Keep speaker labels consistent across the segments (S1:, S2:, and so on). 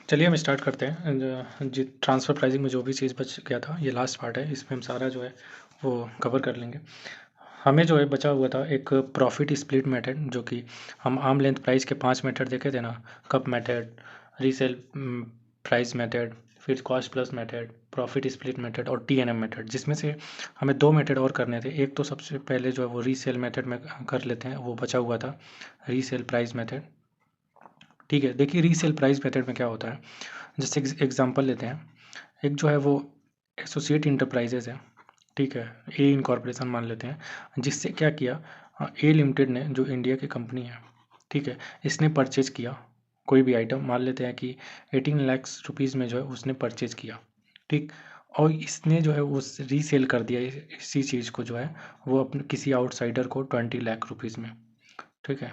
S1: चलिए हम स्टार्ट करते हैं। जी, ट्रांसफ़र प्राइसिंग में जो भी चीज़ बच गया था, ये लास्ट पार्ट है, इसमें हम सारा जो है वो कवर कर लेंगे। हमें जो है बचा हुआ था एक प्रॉफिट स्प्लिट मेथड, जो कि हम आर्म लेंथ प्राइस के 5 मेथड देखे थे ना, cup method, resale price method, फिर cost plus method, profit split method और टीएनएम मेथड, जिसमें से हमें 2 मेथड और करने थे। एक तो सबसे पहले जो है वो रीसेल मेथड में कर लेते हैं, वो बचा हुआ था रीसेल प्राइस मेथड। ठीक है, देखिए रीसेल प्राइस मेथड में क्या होता है, जैसे एग्जांपल लेते हैं। एक जो है वो एसोसिएट इंटरप्राइजेज है, ठीक है, ए इनकॉर्पोरेशन मान लेते हैं। जिससे क्या किया, ए लिमिटेड ने, जो इंडिया की कंपनी है, ठीक है, इसने परचेज किया कोई भी आइटम, मान लेते हैं कि 18 लाख रुपीज़ में जो है उसने परचेज किया, ठीक। और इसने जो है वो रीसेल कर दिया इसी चीज़ को, जो है वो अपने किसी आउटसाइडर को 20 लाख रुपीज़ में, ठीक है,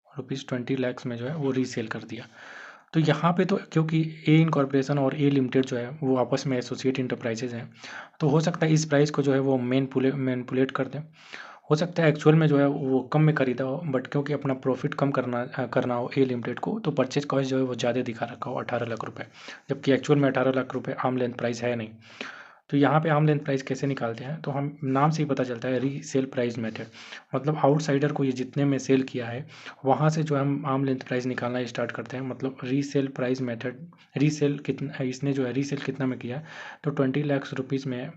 S1: ₹20 लाख में जो है वो रीसेल कर दिया। तो यहाँ पे तो क्योंकि ए इनकॉर्पोरेशन और ए लिमिटेड जो है वो आपस में एसोसिएट इंटरप्राइजेज हैं, तो हो सकता है इस प्राइस को जो है वो मैनिपुलेट कर दें। हो सकता है एक्चुअल में जो है वो कम में खरीदा हो, बट क्योंकि अपना प्रॉफिट कम करना हो ए लिमिटेड को, तो परचेज कॉस्ट जो है वो ज़्यादा दिखा रखा हो, 18 लाख रुपये, जबकि एक्चुअल में 18 लाख रुपये आर्म लेंथ प्राइस है नहीं। तो यहाँ पे आर्म लेंथ प्राइस कैसे निकालते हैं, तो हम नाम से ही पता चलता है, रीसेल प्राइस मेथड। मतलब आउटसाइडर को ये जितने में सेल किया है, वहाँ से जो है हम आर्म लेंथ प्राइस निकालना स्टार्ट करते हैं। मतलब रीसेल प्राइस मेथड, रीसेल कितना इसने जो है रीसेल कितना में किया है, तो 20 लाख रुपीज़ में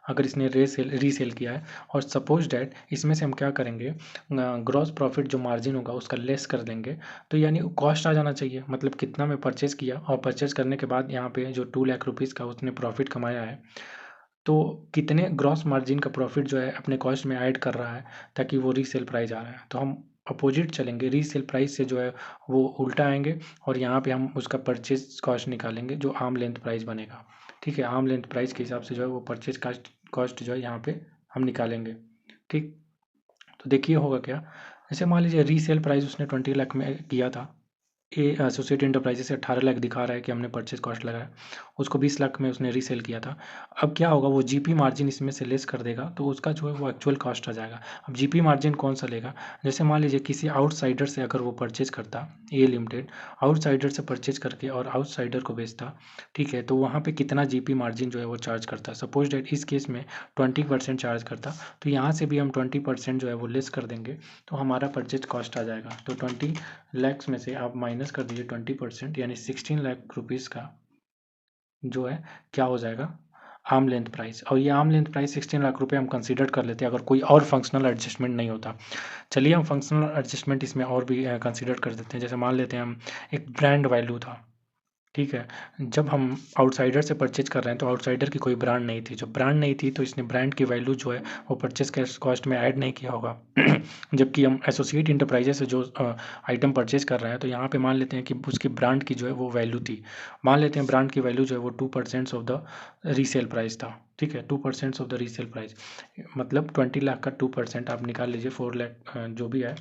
S1: अगर इसने रीसेल किया है, और सपोज डैट इसमें से हम क्या करेंगे, ग्रॉस प्रॉफिट जो मार्जिन होगा उसका लेस कर देंगे, तो यानी कॉस्ट आ जाना चाहिए। मतलब कितना में परचेज़ किया, और परचेज़ करने के बाद यहाँ पे जो 2 लाख रुपीज़ का उसने प्रॉफिट कमाया है, तो कितने ग्रॉस मार्जिन का प्रॉफिट जो है अपने कॉस्ट में ऐड कर रहा है, ताकि वो रीसेल प्राइस आ रहा है। तो हम अपोजिट चलेंगे, रीसेल प्राइस से जो है वो उल्टा आएंगे, और यहाँ पे हम उसका परचेज कॉस्ट निकालेंगे, जो आर्म लेंथ प्राइस बनेगा। ठीक है, आर्म लेंथ प्राइस के हिसाब से जो है वो परचेज कॉस्ट जो है यहाँ पे हम निकालेंगे। ठीक, तो देखिए होगा क्या, जैसे मान लीजिए रीसेल प्राइस उसने 20 लाख में किया था, ए एसोसिएट इंटरप्राइजेज से 18 लाख दिखा रहा है कि हमने परचेज कॉस्ट लगाया, उसको 20 लाख में उसने रीसेल किया था। अब क्या होगा, वो जीपी मार्जिन इसमें से लेस कर देगा, तो उसका जो है वो एक्चुअल कॉस्ट आ जाएगा। अब जीपी मार्जिन कौन सा लेगा, जैसे मान लीजिए किसी आउटसाइडर से अगर वो परचेज करता, ए लिमिटेड आउटसाइडर से परचेज करके और आउटसाइडर को बेचता, ठीक है, तो वहाँ पे कितना जीपी मार्जिन जो है वो चार्ज करता। सपोज डेट इस केस में 20% चार्ज करता, तो यहाँ से भी हम 20% जो है वो लेस कर देंगे, तो हमारा परचेज कॉस्ट आ जाएगा। तो 20 लाख में से आप माइनस कर दीजिए 20%, यानी 16 लाख रुपीज़ का जो है क्या हो जाएगा, आर्म लेंथ प्राइस। और ये आर्म लेंथ प्राइस 16 लाख रुपये हम कंसीडर कर लेते हैं, अगर कोई और फंक्शनल एडजस्टमेंट नहीं होता। चलिए हम फंक्शनल एडजस्टमेंट इसमें और भी कंसीडर कर देते हैं। जैसे मान लेते हैं हम एक ब्रांड वैल्यू था, ठीक है, जब हम आउटसाइडर से परचेज कर रहे हैं, तो आउटसाइडर की कोई ब्रांड नहीं थी। जब ब्रांड नहीं थी, तो इसने ब्रांड की वैल्यू जो है वो परचेज कॉस्ट में ऐड नहीं किया होगा। जबकि हम एसोसिएट इंटरप्राइजेज से जो आइटम परचेज कर रहे हैं, तो यहाँ पे मान लेते हैं कि उसकी ब्रांड की जो है वो वैल्यू थी। मान लेते हैं ब्रांड की वैल्यू जो है वो 2% ऑफ द रीसेल प्राइस था, ठीक है, 2% ऑफ द रीसेल प्राइस, मतलब 20 लाख का 2% आप निकाल लीजिए, 4 लाख जो भी है,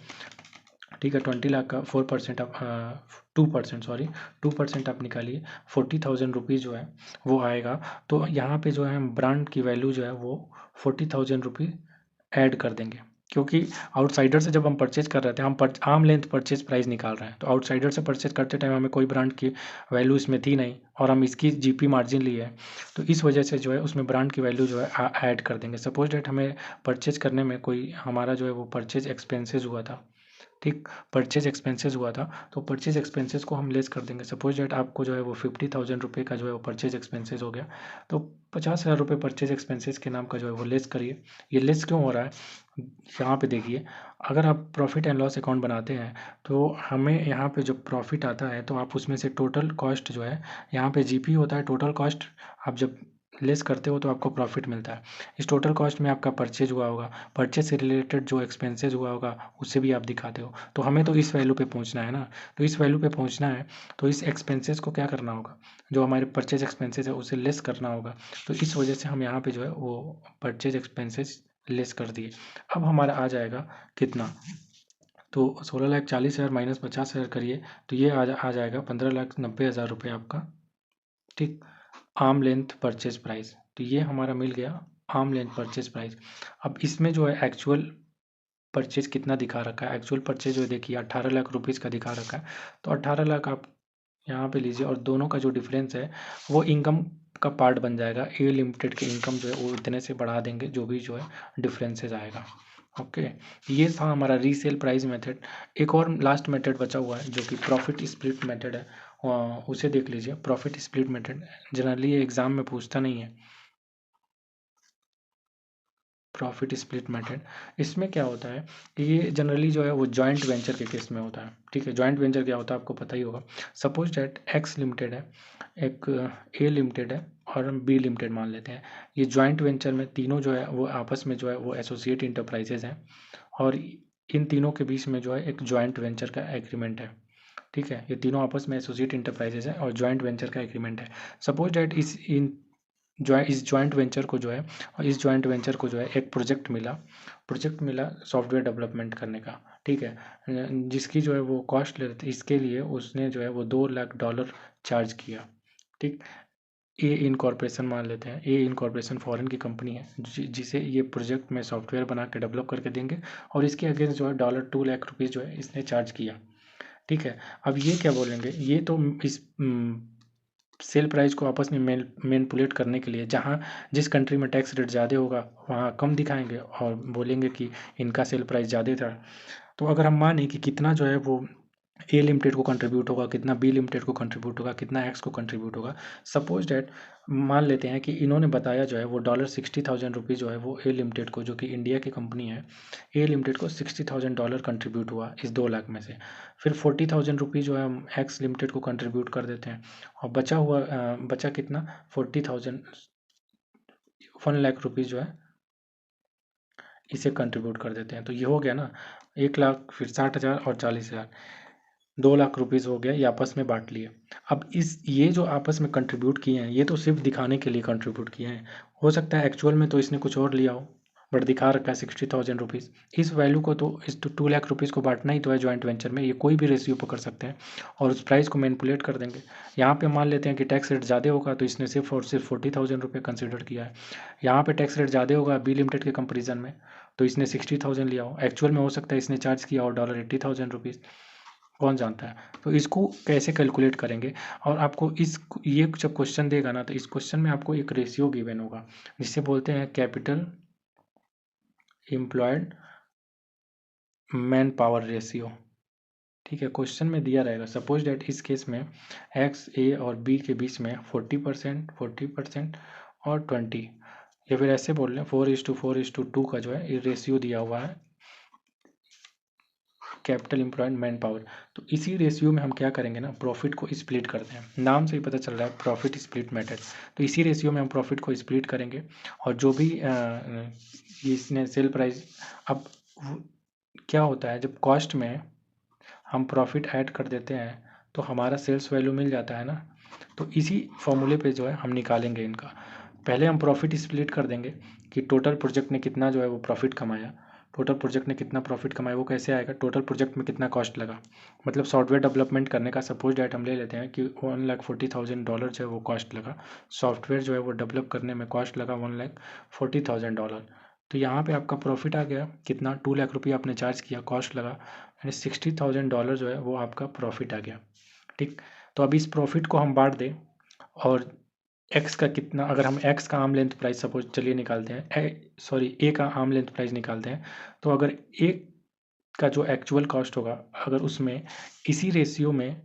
S1: ठीक है, 20 लाख का 4% आप 2%, सॉरी 2% आप निकालिए, 40,000 रुपीज़ जो है वो आएगा। तो यहाँ पे जो है हम ब्रांड की वैल्यू जो है वो 40,000 रुपीज़ ऐड कर देंगे, क्योंकि आउटसाइडर से जब हम परचेज कर रहे थे, हम आर्म लेंथ परचेज प्राइस निकाल रहे हैं, तो आउटसाइडर से परचेज करते टाइम हमें कोई ब्रांड की वैल्यू इसमें थी नहीं, और हम इसकी जीपी मार्जिन लिए है, तो इस वजह से जो है उसमें ब्रांड की वैल्यू जो है ऐड कर देंगे। सपोज डेट हमें परचेज करने में कोई हमारा जो है वो परचेज एक्सपेंसेस हुआ था, ठीक, परचेज एक्सपेंसेस हुआ था, तो परचेज एक्सपेंसेस को हम लेस कर देंगे। सपोज डेट आपको जो है वो 50,000 रुपये का जो है वो परचेज एक्सपेंसेस हो गया, तो 50,000 रुपये परचेज एक्सपेंसेस के नाम का जो है वो लेस करिए। ये लेस क्यों हो रहा है, यहाँ पे देखिए, अगर आप प्रॉफिट एंड लॉस अकाउंट बनाते हैं, तो हमें यहाँ पे जो प्रॉफिट आता है, तो आप उसमें से टोटल कॉस्ट जो है, यहाँ पे जीपी होता है टोटल कॉस्ट, आप जब लेस करते हो तो आपको प्रॉफिट मिलता है। इस टोटल कॉस्ट में आपका परचेज हुआ होगा, परचेज से रिलेटेड जो एक्सपेंसेस हुआ होगा उससे भी आप दिखाते हो, तो हमें तो इस वैल्यू पे पहुंचना है ना। तो इस वैल्यू पे पहुंचना है, तो इस एक्सपेंसेस को क्या करना होगा, जो हमारे परचेज एक्सपेंसेस है उसे लेस करना होगा। तो इस वजह से हम यहाँ पे जो है वो परचेज एक्सपेंसेस लेस कर दिए। अब हमारा आ जाएगा कितना, तो 16,40,000 माइनस 50,000 करिए, तो ये आ जाएगा 15,90,000 रुपये आपका, ठीक, आर्म लेंथ परचेज प्राइस। तो ये हमारा मिल गया आर्म लेंथ परचेज प्राइस। अब इसमें जो है एक्चुअल परचेज कितना दिखा रखा है, एक्चुअल परचेज जो देखिए 18 लाख रुपीज़ का दिखा रखा है। तो 18 लाख आप यहाँ पे लीजिए और दोनों का जो डिफरेंस है वो इनकम का पार्ट बन जाएगा। ए लिमिटेड की इनकम जो है वो इतने से बढ़ा देंगे, जो भी जो है डिफरेंसेस आएगा। ओके, ये था हमारा रीसेल प्राइस मेथड। एक और लास्ट मेथड बचा हुआ है जो कि प्रॉफिट स्प्लिट मेथड है, उसे देख लीजिए। Profit split method generally exam में पूछता नहीं है। प्रॉफिट स्प्लिट मेथड, इसमें क्या होता है कि ये जनरली जो है वो जॉइंट वेंचर के केस में होता है। ठीक है, जॉइंट वेंचर क्या होता है आपको पता ही होगा। सपोज डैट एक्स लिमिटेड है, एक ए लिमिटेड है और हम बी लिमिटेड मान लेते हैं। ये जॉइंट वेंचर में तीनों जो है वो आपस में जो है वो एसोसिएट इंटरप्राइजेज हैं और इन तीनों के बीच में जो है एक जॉइंट वेंचर का एग्रीमेंट है। ठीक है, ये तीनों आपस में एसोसिएट इंटरप्राइजेज हैं और जॉइंट वेंचर का एग्रीमेंट है। सपोज डैट इस जॉइंट वेंचर को जो है एक प्रोजेक्ट मिला सॉफ्टवेयर डेवलपमेंट करने का। ठीक है, जिसकी जो है वो कॉस्ट लेते इसके लिए उसने जो है वो $2 लाख चार्ज किया। ठीक, ए इनकॉर्पोरेशन मान लेते हैं। ए इनकॉर्पोरेशन फॉरेन की कंपनी है जिसे ये प्रोजेक्ट में सॉफ्टवेयर बना के डेवलप करके देंगे और इसके अगेंस्ट जो है $2 लाख जो है इसने चार्ज किया। ठीक है, अब ये क्या बोलेंगे, ये तो इस सेल प्राइस को आपस में मैनिपुलेट करने के लिए, जहाँ जिस कंट्री में टैक्स रेट ज़्यादा होगा वहाँ कम दिखाएंगे और बोलेंगे कि इनका सेल प्राइस ज़्यादा था। तो अगर हम माने कि कितना जो है वो ए लिमिटेड को कंट्रीब्यूट होगा, कितना बी लिमिटेड को कंट्रीब्यूट होगा, कितना एक्स को कंट्रीब्यूट होगा। सपोज डैट मान लेते हैं कि इन्होंने बताया जो है वो $60,000 जो है वो ए लिमिटेड को, जो कि इंडिया की कंपनी है, ए लिमिटेड को $60,000 कंट्रीब्यूट हुआ इस 2 लाख में से। फिर $40,000 जो है हम एक्स लिमिटेड को कंट्रीब्यूट कर देते हैं और बचा कितना 40,000 1 लाख रुपीज़ जो है इसे कंट्रीब्यूट कर देते हैं। तो ये हो गया ना 1 लाख, फिर 60,000 और 40,000, $2 लाख हो गया, ये आपस में बांट लिए। अब ये जो आपस में कंट्रीब्यूट किए हैं ये तो सिर्फ दिखाने के लिए कंट्रीब्यूट किए हैं। हो सकता है एक्चुअल में तो इसने कुछ और लिया हो, बट दिखा रखा है $60,000। इस वैल्यू को तो इस $2 लाख को बांटना ही तो है जॉइंट वेंचर में। ये कोई भी रेशियो पकड़ सकते हैं और उस प्राइस को मैनिपुलेट कर देंगे। यहाँ पे मान लेते हैं कि टैक्स रेट ज़्यादा होगा तो इसने सिर्फ और सिर्फ $40,000 कंसिडर किया है। यहाँ पे टैक्स रेट ज़्यादा होगा बी लिमिटेड के कंपेरिजन में, तो इसने 60,000 लिया हो। एक्चुअल में हो सकता है इसने चार्ज किया हो $80,000, कौन जानता है। तो इसको कैसे कैलकुलेट करेंगे, और आपको ये जब क्वेश्चन देगा ना तो इस क्वेश्चन में आपको एक रेशियो गिवन होगा जिसे बोलते हैं capital employed man power ratio. ठीक है, क्वेश्चन में दिया रहेगा सपोज डेट इस केस में एक्स ए और बी के बीच में 40% और 20, या फिर ऐसे बोल लें 4:4:2 का जो है ये रेशियो दिया हुआ है कैपिटल एम्प्लॉयड मैन पावर। तो इसी रेशियो में हम क्या करेंगे ना, प्रॉफिट को स्प्लिट करते हैं। नाम से ही पता चल रहा है प्रॉफिट स्प्लिट मेथड। तो इसी रेशियो में हम प्रॉफिट को स्प्लिट करेंगे और जो भी इसने सेल प्राइस, अब क्या होता है जब कॉस्ट में हम प्रॉफिट ऐड कर देते हैं तो हमारा सेल्स वैल्यू मिल जाता है ना। तो इसी फॉर्मूले पे जो है हम निकालेंगे इनका। पहले हम प्रॉफिट स्प्लिट कर देंगे कि टोटल प्रोजेक्ट ने कितना जो है वो प्रॉफिट कमाया। टोटल प्रोजेक्ट ने कितना प्रॉफिट कमाया वो कैसे आएगा, टोटल प्रोजेक्ट में कितना कॉस्ट लगा, मतलब सॉफ्टवेयर डेवलपमेंट करने का सपोज डेट हम ले लेते हैं कि $1,40,000 जो है वो कॉस्ट लगा। सॉफ्टवेयर जो है वो डेवलप करने में कॉस्ट लगा $1,40,000। तो यहाँ पे आपका प्रॉफिट आ गया कितना, $2 लाख आपने चार्ज किया, कॉस्ट लगा, यानी $60,000 जो है वो आपका प्रॉफिट आ गया। ठीक, तो अब इस प्रॉफिट को हम बांट दें और एक्स का कितना, अगर हम एक्स का आर्म लेंथ प्राइस सपोज चलिए निकालते हैं, ए का आर्म लेंथ प्राइस निकालते हैं, तो अगर ए का जो एक्चुअल कॉस्ट होगा अगर उसमें इसी रेशियो में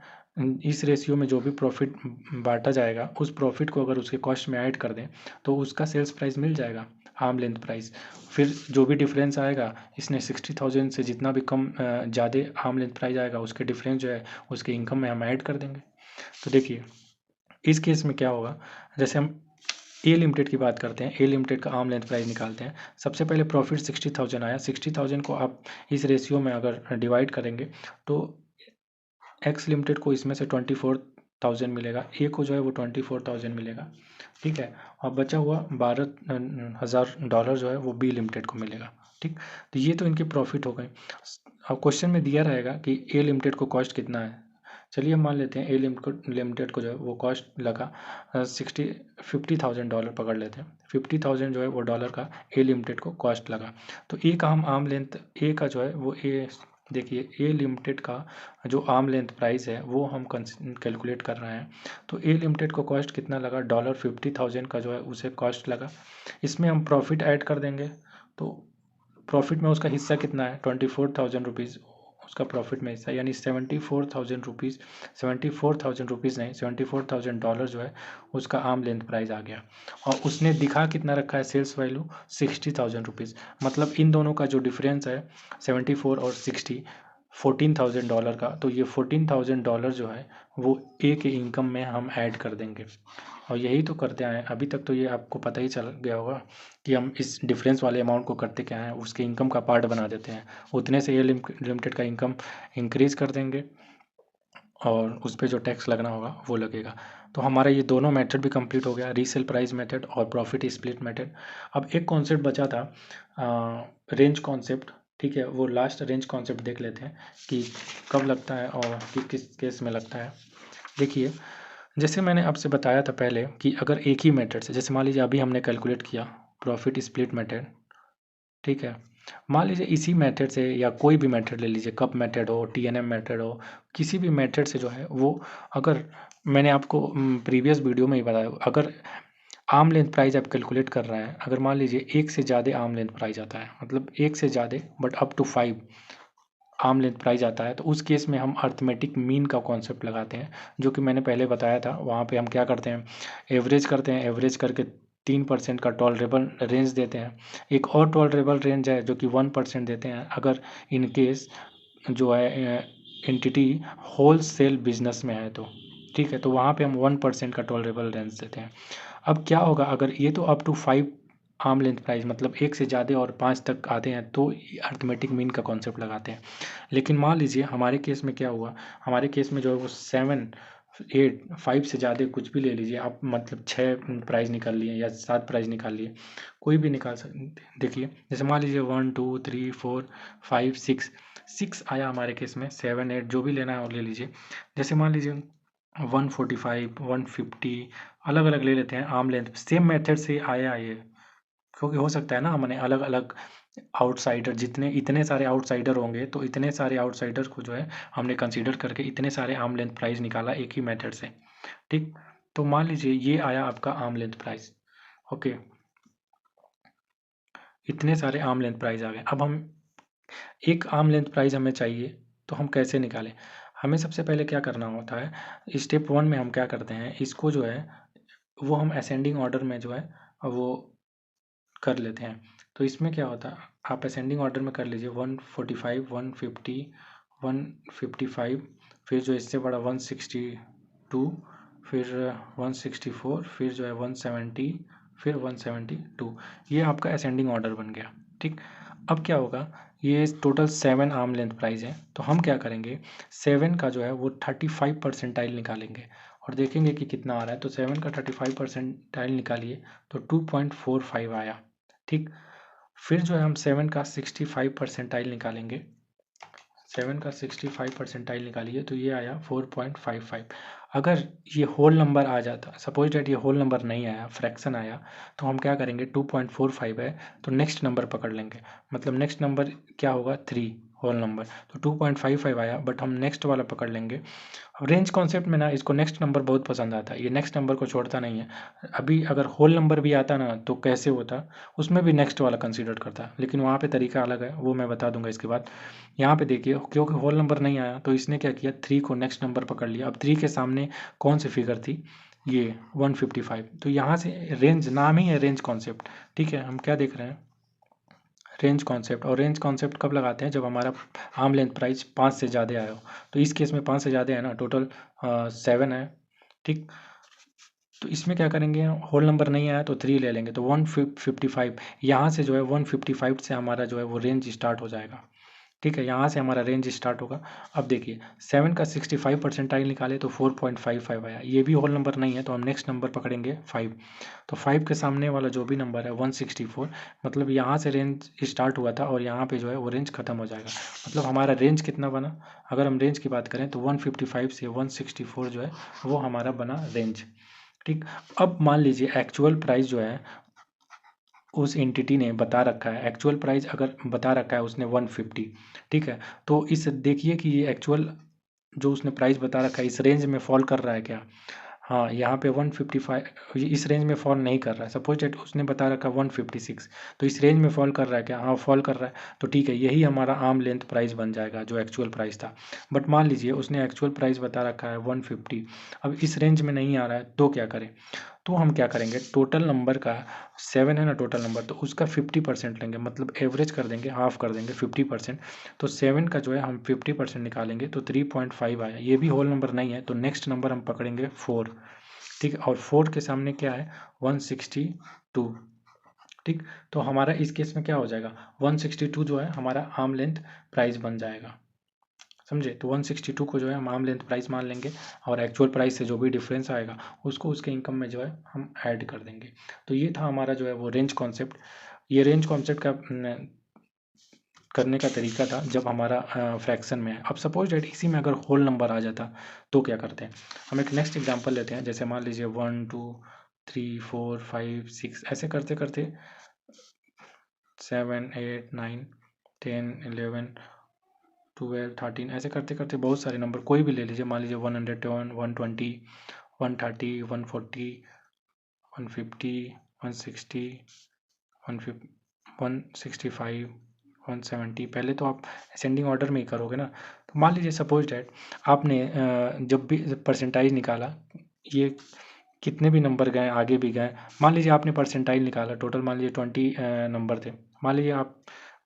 S1: इस रेशियो में जो भी प्रॉफिट बांटा जाएगा उस प्रॉफिट को अगर उसके कॉस्ट में ऐड कर दें तो उसका सेल्स प्राइस मिल जाएगा, आर्म लेंथ प्राइस। फिर जो भी डिफरेंस आएगा इसने 60,000 से जितना भी कम ज़्यादा आर्म लेंथ प्राइस आएगा उसके डिफरेंस जो है उसके इनकम में हम ऐड कर देंगे। तो देखिए इस केस में क्या होगा, जैसे हम ए लिमिटेड की बात करते हैं, ए लिमिटेड का आर्म लेंथ प्राइस निकालते हैं। सबसे पहले प्रॉफिट 60,000 आया, 60,000 को आप इस रेशियो में अगर डिवाइड करेंगे तो एक्स लिमिटेड को इसमें से 24,000 मिलेगा, ए को जो है वो 24,000 मिलेगा। ठीक है, और बचा हुआ $12,000 जो है वो बी लिमिटेड को मिलेगा। ठीक, तो ये तो इनके प्रॉफिट हो गए। अब क्वेश्चन में दिया रहेगा कि ए लिमिटेड को कॉस्ट कितना है, चलिए हम मान लेते हैं ए लिमिटेड को जो है वो कॉस्ट लगा 50,000 डॉलर पकड़ लेते हैं। 50,000 जो है वो डॉलर का ए लिमिटेड को कॉस्ट लगा। तो ए का हम आर्म लेंथ ए का जो है वो ए, देखिए ए लिमिटेड का जो आर्म लेंथ प्राइस है वो हम कैलकुलेट कर रहे हैं। तो ए लिमिटेड को कॉस्ट कितना लगा, $50,000 का जो है उसे कॉस्ट लगा। इसमें हम प्रॉफिट ऐड कर देंगे, तो प्रॉफिट में उसका हिस्सा कितना है, 24,000 रुपीज़ उसका प्रॉफिट में हिस्सा, यानी 74,000 रुपीज़, 74,000 रुपीज़ नहीं, $74,000 जो है उसका आर्म लेंथ प्राइस आ गया। और उसने दिखा कितना रखा है सेल्स वैल्यू, 60,000 रुपीज़। मतलब इन दोनों का जो डिफरेंस है 74 और 60, $14,000 का। तो ये $14,000 जो है वो ए के इनकम में हम ऐड कर देंगे। और यही तो करते आए हैं अभी तक। तो ये आपको पता ही चल गया होगा कि हम इस डिफरेंस वाले अमाउंट को करते क्या है, उसके इनकम का पार्ट बना देते हैं। उतने से ये लिमिटेड का इनकम इंक्रीज कर देंगे और उस पर जो टैक्स लगना होगा वो लगेगा। तो हमारा ये दोनों मेथड भी कंप्लीट हो गया, रीसेल प्राइस मेथड और प्रॉफिट स्प्लिट मेथड। अब एक कॉन्सेप्ट बचा था, रेंज कॉन्सेप्ट। ठीक है, वो लास्ट रेंज कॉन्सेप्ट देख लेते हैं कि कब लगता है और किस केस में लगता है। देखिए, जैसे मैंने आपसे बताया था पहले कि अगर एक ही मेथड से, जैसे मान लीजिए अभी हमने कैलकुलेट किया प्रॉफिट स्प्लिट मेथड, ठीक है। मान लीजिए इसी मेथड से या कोई भी मेथड ले लीजिए, कप मेथड हो, टीएनएम मेथड हो, किसी भी मेथड से जो है वो, अगर मैंने आपको प्रीवियस वीडियो में ही बताया, अगर आर्म लेंथ प्राइस आप कैलकुलेट कर रहे हैं, अगर मान लीजिए एक से ज़्यादा आर्म लेंथ प्राइस आता है, मतलब एक से ज़्यादा but up to 5 arm length price आता है, तो उस केस में हम अर्थमेटिक मीन का कॉन्सेप्ट लगाते हैं, जो कि मैंने पहले बताया था। वहाँ पे हम क्या करते हैं, एवरेज करते हैं, एवरेज करके 3% का टॉलरेबल रेंज देते हैं। एक और टॉलरेबल रेंज है जो कि 1% देते हैं, अगर इन केस जो है एंटिटी होल सेल बिजनेस में है तो। ठीक है, तो वहाँ पे हम 1% का टॉलरेबल रेंज देते हैं। अब क्या होगा, अगर ये तो up to 5 arm length price, मतलब एक से ज़्यादा और 5 तक आते हैं तो अर्थमेटिक मीन का कॉन्सेप्ट लगाते हैं। लेकिन मान लीजिए हमारे केस में क्या हुआ, हमारे केस में जो है वो 7 8 5 से ज़्यादा कुछ भी ले लीजिए आप, मतलब 6 प्राइस निकाल लिए या 7 प्राइस निकाल लिए, कोई भी निकाल सकते। देखिए जैसे मान लीजिए 1 2 3 4 5 6 आया हमारे केस में, 7 8 जो भी लेना है वो ले लीजिए। जैसे मान लीजिए 145 150 अलग अलग ले लेते हैं आर्म लेंथ, सेम मेथड से आया ये, क्योंकि हो सकता है ना हमने अलग अलग आउटसाइडर, जितने इतने सारे आउटसाइडर होंगे तो इतने सारे आउटसाइडर को जो है हमने कंसीडर करके इतने सारे आर्म लेंथ प्राइस निकाला एक ही मेथड से। ठीक, तो मान लीजिए ये आया आपका आर्म लेंथ प्राइस। ओके, इतने सारे आर्म लेंथ प्राइस आ गए। अब हम एक आर्म लेंथ प्राइस हमें चाहिए, तो हम कैसे निकालें। हमें सबसे पहले क्या करना होता है, स्टेप 1 में हम क्या करते हैं, इसको जो है वो हम असेंडिंग ऑर्डर में जो है वो कर लेते हैं। तो इसमें क्या होता है, आप असेंडिंग ऑर्डर में कर लीजिए, 145 150 155, फिर जो इससे बड़ा 162, फिर 164, फिर जो है 170, फिर 172, ये आपका असेंडिंग ऑर्डर बन गया। ठीक, अब क्या होगा, ये टोटल 7 आर्म लेंथ प्राइस है, तो हम क्या करेंगे, 7 का जो है वो 35 परसेंटाइल निकालेंगे और देखेंगे कि कितना आ रहा है। तो 7 का 35 परसेंटाइल निकालिए तो 2.45 आया। ठीक, फिर जो है हम 7 का 65 परसेंटाइल निकालेंगे, 7 का 65 परसेंटाइल निकालिए तो ये आया 4.55। अगर ये होल नंबर आ जाता, सपोज डेट ये होल नंबर नहीं आया, फ्रैक्शन आया, तो हम क्या करेंगे, 2.45 है तो नेक्स्ट नंबर पकड़ लेंगे, मतलब नेक्स्ट नंबर क्या होगा, 3 होल नंबर। तो 2.55 आया बट हम नेक्स्ट वाला पकड़ लेंगे। अब रेंज कॉन्सेप्ट में ना इसको नेक्स्ट नंबर बहुत पसंद आता है, ये नेक्स्ट नंबर को छोड़ता नहीं है। अभी अगर होल नंबर भी आता ना तो कैसे होता, उसमें भी नेक्स्ट वाला कंसीडर करता, लेकिन वहाँ पे तरीका अलग है, वो मैं बता दूंगा इसके बाद। यहाँ पे देखिए, क्योंकि होल नंबर नहीं आया तो इसने क्या किया, 3 को नेक्स्ट नंबर पकड़ लिया। अब 3 के सामने कौन सी फिगर थी, ये 155। तो यहाँ से रेंज, नाम ही है रेंज कॉन्सेप्ट। ठीक है, हम क्या देख रहे हैं, रेंज कॉन्सेप्ट। और रेंज कॉन्सेप्ट कब लगाते हैं, जब हमारा आर्म लेंथ प्राइस 5 से ज़्यादा आया हो। तो इस केस में 5 से ज़्यादा है ना, टोटल 7 है। ठीक, तो इसमें क्या करेंगे, होल नंबर नहीं आया तो 3 ले लेंगे, तो 155, यहाँ से जो है 155 से हमारा जो है वो रेंज स्टार्ट हो जाएगा। ठीक है, यहाँ से हमारा रेंज स्टार्ट होगा। अब देखिए 7 का 65 परसेंटाइल निकाले तो 4.55 आया, ये भी होल नंबर नहीं है तो हम नेक्स्ट नंबर पकड़ेंगे 5। तो 5 के सामने वाला जो भी नंबर है 164, मतलब यहाँ से रेंज स्टार्ट हुआ था और यहाँ पे जो है वो रेंज खत्म हो जाएगा। मतलब हमारा रेंज कितना बना, अगर हम रेंज की बात करें तो 155 से 164 जो है वो हमारा बना रेंज। ठीक, अब मान लीजिए एक्चुअल प्राइस जो है उस एंटिटी ने बता रखा है, एक्चुअल प्राइस अगर बता रखा है उसने 150, ठीक है, तो इस देखिए कि ये एक्चुअल जो उसने प्राइस बता रखा है इस रेंज में फॉल कर रहा है क्या। हाँ, यहाँ पे 155 इस रेंज में फॉल नहीं कर रहा है। सपोज डेट उसने बता रखा 156, तो इस रेंज में फॉल कर रहा है क्या, हाँ फॉल कर रहा है, तो ठीक है, यही हमारा आर्म लेंथ प्राइस बन जाएगा जो एक्चुअल प्राइस था। बट मान लीजिए उसने एक्चुअल प्राइस बता रखा है 150, अब इस रेंज में नहीं आ रहा है तो क्या करें, तो हम क्या करेंगे, टोटल नंबर का 7 है ना टोटल नंबर, तो उसका 50% लेंगे, मतलब एवरेज कर देंगे, हाफ कर देंगे 50%। तो 7 का जो है हम 50% निकालेंगे तो 3.5 आया, ये भी होल नंबर नहीं है तो नेक्स्ट नंबर हम पकड़ेंगे 4। ठीक है, और 4 के सामने क्या है 162। ठीक, तो हमारा इस केस में क्या हो जाएगा, 162 जो है हमारा आर्म लेंथ प्राइस बन जाएगा, समझे। तो 162 को जो है हम आर्म लेंथ प्राइस मान लेंगे और एक्चुअल प्राइस से जो भी डिफरेंस आएगा उसको उसके इनकम में जो है हम ऐड कर देंगे। तो ये था हमारा जो है वो रेंज कॉन्सेप्ट। ये रेंज कॉन्सेप्ट का करने का तरीका था जब हमारा फ्रैक्शन में है। अब सपोज डेट इसी में अगर होल नंबर आ जाता तो क्या करते हैं, हम एक नेक्स्ट एग्जांपल लेते हैं। जैसे मान लीजिए 1 2 3 4 5 6 ऐसे करते करते 7 8 9 10 11 12 13 ऐसे करते करते बहुत सारे नंबर कोई भी ले लीजिए, मान लीजिए 110 120 130 140 150 160 165 170। पहले तो आप असेंडिंग ऑर्डर में ही करोगे ना। तो मान लीजिए सपोज डैट आपने जब भी परसेंटाइज निकाला, ये कितने भी नंबर गए आगे भी गए, मान लीजिए आपने परसेंटाइल निकाला, टोटल मान लीजिए 20 नंबर थे, मान लीजिए आप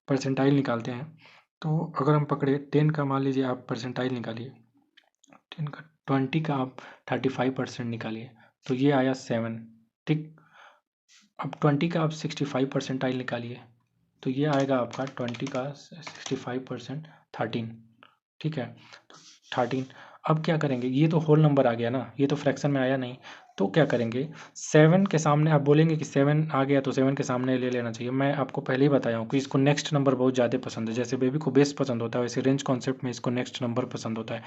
S1: परसेंटाइल निकालते हैं। तो अगर हम पकड़े 10 का, मान लीजिए आप परसेंटाइल निकालिए 10 का, 20 का आप 35% निकालिए तो ये आया 7। ठीक, अब 20 का आप 65 परसेंटाइल निकालिए तो ये आएगा आपका 20 का 65% 13। ठीक है, तो 13। अब क्या करेंगे, ये तो होल नंबर आ गया ना, ये तो फ्रैक्शन में आया नहीं, तो क्या करेंगे 7 के सामने आप बोलेंगे कि 7 आ गया तो 7 के सामने ले लेना चाहिए। मैं आपको पहले ही बताया हूँ कि इसको नेक्स्ट नंबर बहुत ज़्यादा पसंद है, जैसे बेबी को बेस पसंद होता है वैसे रेंज कॉन्सेप्ट में इसको नेक्स्ट नंबर पसंद होता है।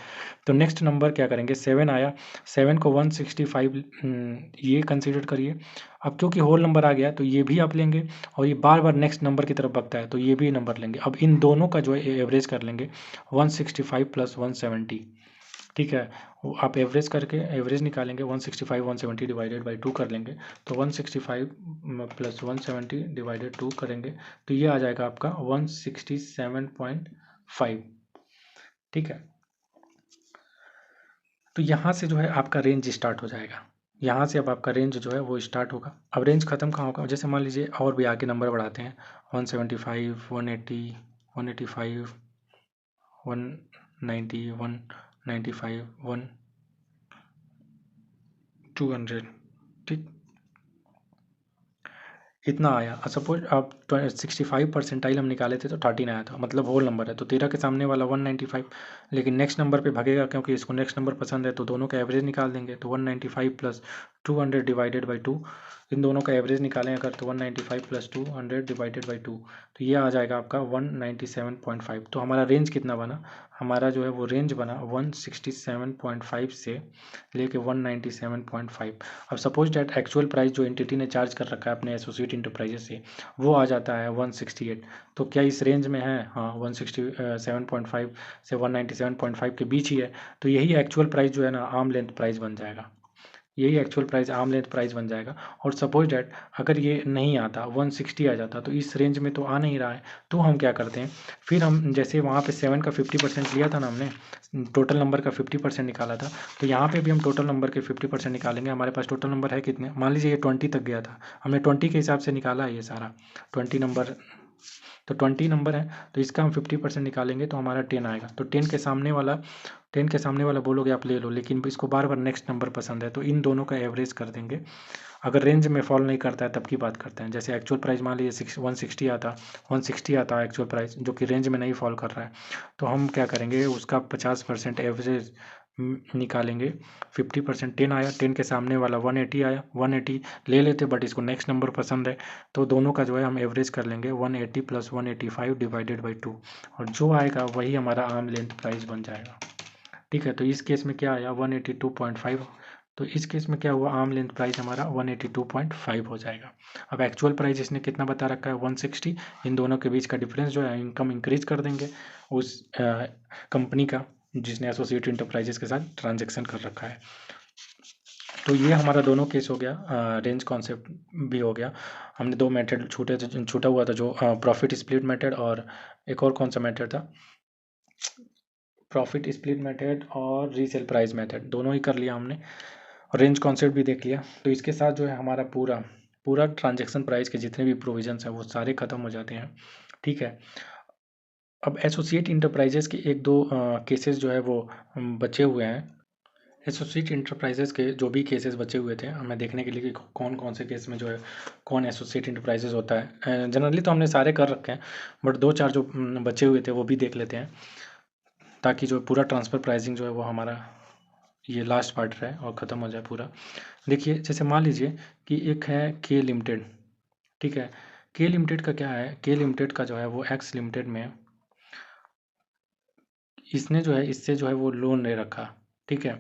S1: तो नेक्स्ट नंबर क्या करेंगे, 7 आया, 7 को 165 ये कंसिडर करिए। अब क्योंकि होल नंबर आ गया तो ये भी आप लेंगे और ये बार बार नेक्स्ट नंबर की तरफ बकता है तो ये भी नंबर लेंगे। अब इन दोनों का जो है एवरेज कर लेंगे 165 प्लस 170। ठीक है, वो आप एवरेज करके एवरेज निकालेंगे 165 170 डिवाइडेड बाई 2 कर लेंगे, तो 165 प्लस 170 डिवाइडेड 2 करेंगे तो ये आ जाएगा आपका 167.5। ठीक है, तो यहाँ से जो है आपका रेंज स्टार्ट हो जाएगा, यहाँ से अब आपका रेंज जो है वो स्टार्ट होगा। अब रेंज खत्म कहाँ होगा, जैसे मान लीजिए और भी आगे नंबर बढ़ाते हैं 175 180 185 190 195 200। ठीक, इतना आया। सपोज आप 65 परसेंटाइल हम निकाले थे तो 13 आया था, मतलब होल नंबर है तो 13 के सामने वाला 195, लेकिन नेक्स्ट नंबर पे भागेगा क्योंकि इसको नेक्स्ट नंबर पसंद है तो दोनों का एवरेज निकाल देंगे। तो 195 प्लस 200 डिवाइडेड बाई 2, इन दोनों का एवरेज निकालें अगर तो 195 प्लस 200 डिवाइडेड बाई 2, तो ये आ जाएगा आपका 197.5। तो हमारा रेंज कितना बना, हमारा जो है वो रेंज बना 167.5 से लेके 197.5। अब सपोज डैट एक्चुअल प्राइस जो एंटिटी ने चार्ज कर रखा है अपने एसोसिएट इंटरप्राइजेस से वो आ जाता है 168, तो क्या इस रेंज में है, हाँ 167.5 से 197.5 के बीच ही है। तो यही एक्चुअल प्राइस जो है ना आर्म लेंथ प्राइस बन जाएगा, यही actual price arm length price बन जाएगा। और सपोज डैट अगर ये नहीं आता 160 आ जाता तो इस रेंज में तो आ नहीं रहा है, तो हम क्या करते हैं, फिर हम जैसे वहाँ पे 7 का 50% लिया था ना हमने, टोटल नंबर का 50% निकाला था, तो यहाँ पे भी हम टोटल नंबर के 50% निकालेंगे। हमारे पास टोटल नंबर है कितने, मान लीजिए ये 20 तक गया था, हमने 20 के हिसाब से निकाला है ये सारा 20 नंबर तो 20 नंबर है, तो इसका हम 50% निकालेंगे तो हमारा 10 आएगा। तो 10 के सामने वाला बोलोगे आप ले लो, लेकिन इसको बार बार नेक्स्ट नंबर पसंद है, तो इन दोनों का एवरेज कर देंगे। अगर रेंज में फॉल नहीं करता है तब की बात करते हैं। जैसे एक्चुअल प्राइस मान लीजिए 160 आता है एक्चुअल प्राइस, जो कि रेंज में नहीं फॉल कर रहा है, तो हम क्या करेंगे, उसका 50% एवरेज निकालेंगे। 50% 10 आया, 10 के सामने वाला 180 आया, 180 ले लेते, बट इसको नेक्स्ट नंबर पसंद है, तो दोनों का जो है हम एवरेज कर लेंगे 180 प्लस 185 डिवाइडेड बाई 2, और जो आएगा वही हमारा आर्म लेंथ प्राइस बन जाएगा। ठीक है, तो इस केस में क्या आया 182.5, तो इस केस में क्या हुआ, आर्म लेंथ प्राइस हमारा 182.5 हो जाएगा। अब एक्चुअल प्राइस इसने कितना बता रखा है 160, इन दोनों के बीच का डिफरेंस जो है इनकम इंक्रीज कर देंगे उस कंपनी का जिसने एसोसिएट इंटरप्राइजेस के साथ ट्रांजेक्शन कर रखा है। तो ये हमारा दोनों केस हो गया, रेंज कॉन्सेप्ट भी हो गया। हमने दो मेथड छूटा हुआ था, जो प्रॉफिट स्प्लिट मेथड और एक और कौन सा मेथड था, प्रॉफिट स्प्लिट मेथड और रीसेल प्राइस मेथड, दोनों ही कर लिया हमने। रेंज कॉन्सेप्ट भी देख लिया। तो इसके साथ जो है हमारा पूरा पूरा ट्रांजैक्शन प्राइस के जितने भी प्रोविजंस हैं वो सारे खत्म हो जाते हैं। ठीक है, अब एसोसिएट इंटरप्राइजेस के एक दो केसेस जो है वो बचे हुए हैं। एसोसिएट इंटरप्राइजेस के जो भी केसेस बचे हुए थे हमें देखने के लिए कि कौन कौन से केस में जो है कौन एसोसिएट इंटरप्राइजेस होता है। जनरली तो हमने सारे कर रखे हैं, बट दो चार जो बचे हुए थे वो भी देख लेते हैं, ताकि जो पूरा ट्रांसफ़र प्राइसिंग जो है वो हमारा ये लास्ट पार्ट रहे और ख़त्म हो जाए पूरा। देखिए, जैसे मान लीजिए कि एक है के लिमिटेड। ठीक है, के लिमिटेड का क्या है, के लिमिटेड का जो है वो एक्स लिमिटेड में इसने जो है इससे जो है वो लोन ले रखा। ठीक है,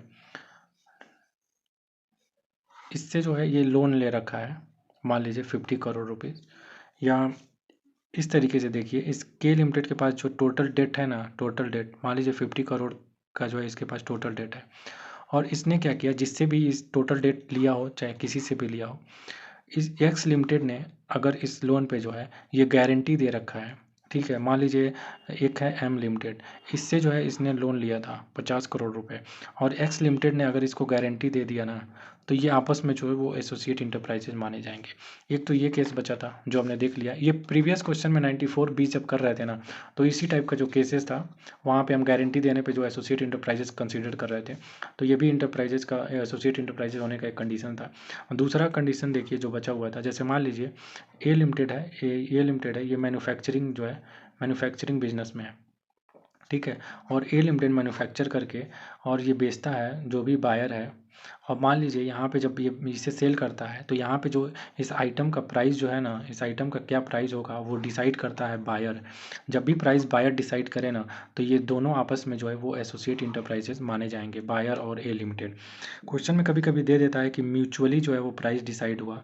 S1: इससे जो है ये लोन ले रखा है, मान लीजिए 50 करोड़ रुपीज़। या इस तरीके से देखिए, इस के लिमिटेड के पास जो टोटल डेट है ना, टोटल डेट मान लीजिए 50 करोड़ का जो है इसके पास टोटल डेट है। और इसने क्या किया, जिससे भी इस टोटल डेट लिया हो, चाहे किसी से भी लिया हो, इस एक्स लिमिटेड ने अगर इस लोन पे जो है ये गारंटी दे रखा है। ठीक है, मान लीजिए एक है एम लिमिटेड, इससे जो है इसने लोन लिया था 50 करोड़ रुपए, और एक्स लिमिटेड ने अगर इसको गारंटी दे दिया ना, तो ये आपस में जो है वो एसोसिएट इंटरप्राइजेज माने जाएंगे। एक तो ये केस बचा था जो हमने देख लिया, ये प्रीवियस क्वेश्चन में 94B जब कर रहे थे ना, तो इसी टाइप का जो केसेस था वहाँ पे हम गारंटी देने पे जो एसोसिएट इंटरप्राइजेज कंसीडर कर रहे थे, तो ये भी इंटरप्राइजेज का एसोसिएट इंटरप्राइजेज होने का एक कंडीशन था। दूसरा कंडीशन देखिए जो बचा हुआ था, जैसे मान लीजिए ए लिमिटेड है, ए लिमिटेड है, ये मैन्युफैक्चरिंग जो है मैन्युफैक्चरिंग बिजनेस में है। ठीक है, और ए लिमिटेड मैन्युफैक्चर करके और ये बेचता है जो भी बायर है, और मान लीजिए यहाँ पे जब ये इसे सेल करता है, तो यहाँ पे जो इस आइटम का प्राइस जो है ना, इस आइटम का क्या प्राइस होगा वो डिसाइड करता है बायर। जब भी प्राइस बायर डिसाइड करे ना, तो ये दोनों आपस में जो है वो एसोसिएट इंटरप्राइजेज माने जाएंगे, बायर और ए लिमिटेड। क्वेश्चन में कभी कभी दे देता है कि म्यूचुअली जो है वो प्राइस डिसाइड हुआ।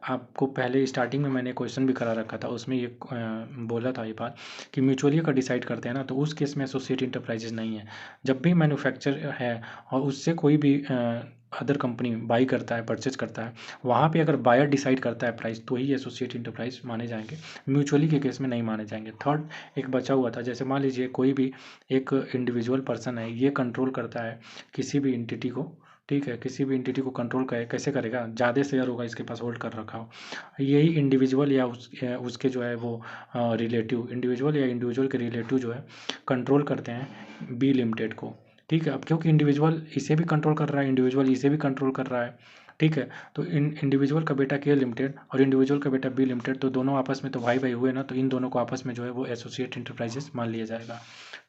S1: आपको पहले स्टार्टिंग में मैंने क्वेश्चन भी करा रखा था, उसमें ये बोला था ये बात कि म्यूचुअली का डिसाइड करते हैं ना, तो उस केस में एसोसिएट इंटरप्राइजेज नहीं है। जब भी मैन्युफैक्चर है और उससे कोई भी अदर कंपनी बाई करता है, परचेज करता है, वहाँ पे अगर बायर डिसाइड करता है प्राइस, तो ही एसोसिएट इंटरप्राइज माने जाएंगे, म्यूचुअली के केस में नहीं माने जाएंगे। थर्ड एक बचा हुआ था, जैसे मान लीजिए कोई भी एक इंडिविजुअल पर्सन है, ये कंट्रोल करता है किसी भी एंटिटी को। ठीक है, किसी भी एंटिटी को कंट्रोल करे, कैसे करेगा, ज़्यादा शेयर होगा इसके पास होल्ड कर रखा हो, यही इंडिविजुअल या उसके जो है वो रिलेटिव, इंडिविजुअल या इंडिविजुअल के रिलेटिव जो है कंट्रोल करते हैं बी लिमिटेड को। ठीक है, अब क्योंकि इंडिविजुअल इसे भी कंट्रोल कर रहा है, इंडिविजुअल इसे भी कंट्रोल कर रहा है। ठीक है, तो इंडिविजुअल का बेटा के लिमिटेड और इंडिविजुअल का बेटा बी लिमिटेड, तो दोनों आपस में तो भाई भाई हुए ना, तो इन दोनों को आपस में जो है वो एसोसिएट इंटरप्राइजेस मान लिया जाएगा।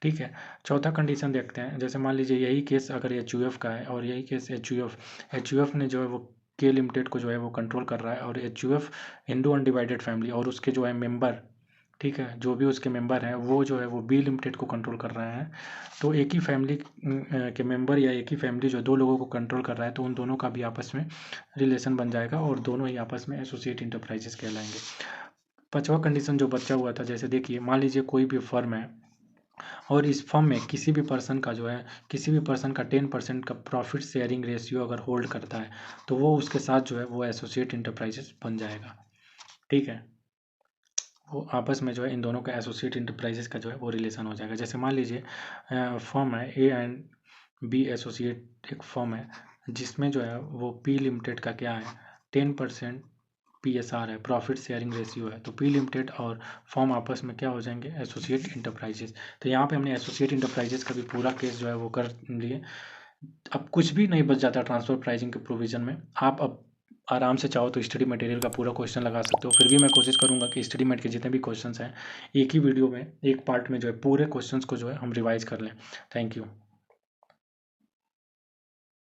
S1: ठीक है, चौथा कंडीशन देखते हैं, जैसे मान लीजिए यही केस अगर एच का है और यही केस एच ने जो है वो के लिमिटेड को जो है वो कंट्रोल कर रहा है, और एच हिंदू अनडिवाइडेड फैमिली और उसके जो है मेंबर, ठीक है, जो भी उसके मेंबर हैं वो जो है वो बी लिमिटेड को कंट्रोल कर रहे हैं, तो एक ही फैमिली के मेंबर या एक ही फैमिली जो दो लोगों को कंट्रोल कर रहा है, तो उन दोनों का भी आपस में रिलेशन बन जाएगा और दोनों ही आपस में एसोसिएट इंटरप्राइजेस कहलाएंगे। पांचवा कंडीशन जो बचा हुआ था, जैसे देखिए मान लीजिए कोई भी फर्म है और इस फर्म में किसी भी पर्सन का जो है किसी भी पर्सन का 10% का प्रॉफिट शेयरिंग रेशियो अगर होल्ड करता है, तो वो उसके साथ जो है वो एसोसिएट इंटरप्राइजेस बन जाएगा। ठीक है, वो आपस में जो है इन दोनों का एसोसिएट इंटरप्राइजेस का जो है वो रिलेशन हो जाएगा। जैसे मान लीजिए फर्म है ए एंड बी एसोसिएट, एक फर्म है जिसमें जो है वो पी लिमिटेड का क्या है 10% PSR है, प्रॉफिट शेयरिंग रेशियो है, तो पी लिमिटेड और फॉर्म आपस में क्या हो जाएंगे, एसोसिएट इंटरप्राइजेज। तो यहाँ पे हमने एसोसिएट इंटरप्राइजेज का भी पूरा केस जो है वो कर लिए। अब कुछ भी नहीं बच जाता ट्रांसफर प्राइसिंग के प्रोविजन में। आप अब आराम से चाहो तो स्टडी मटेरियल का पूरा क्वेश्चन लगा सकते हो, फिर भी मैं कोशिश करूंगा कि स्टडी मटेरियल के जितने भी क्वेश्चंस हैं एक ही वीडियो में, एक पार्ट में जो है पूरे क्वेश्चंस को जो है हम रिवाइज कर लें। Thank you.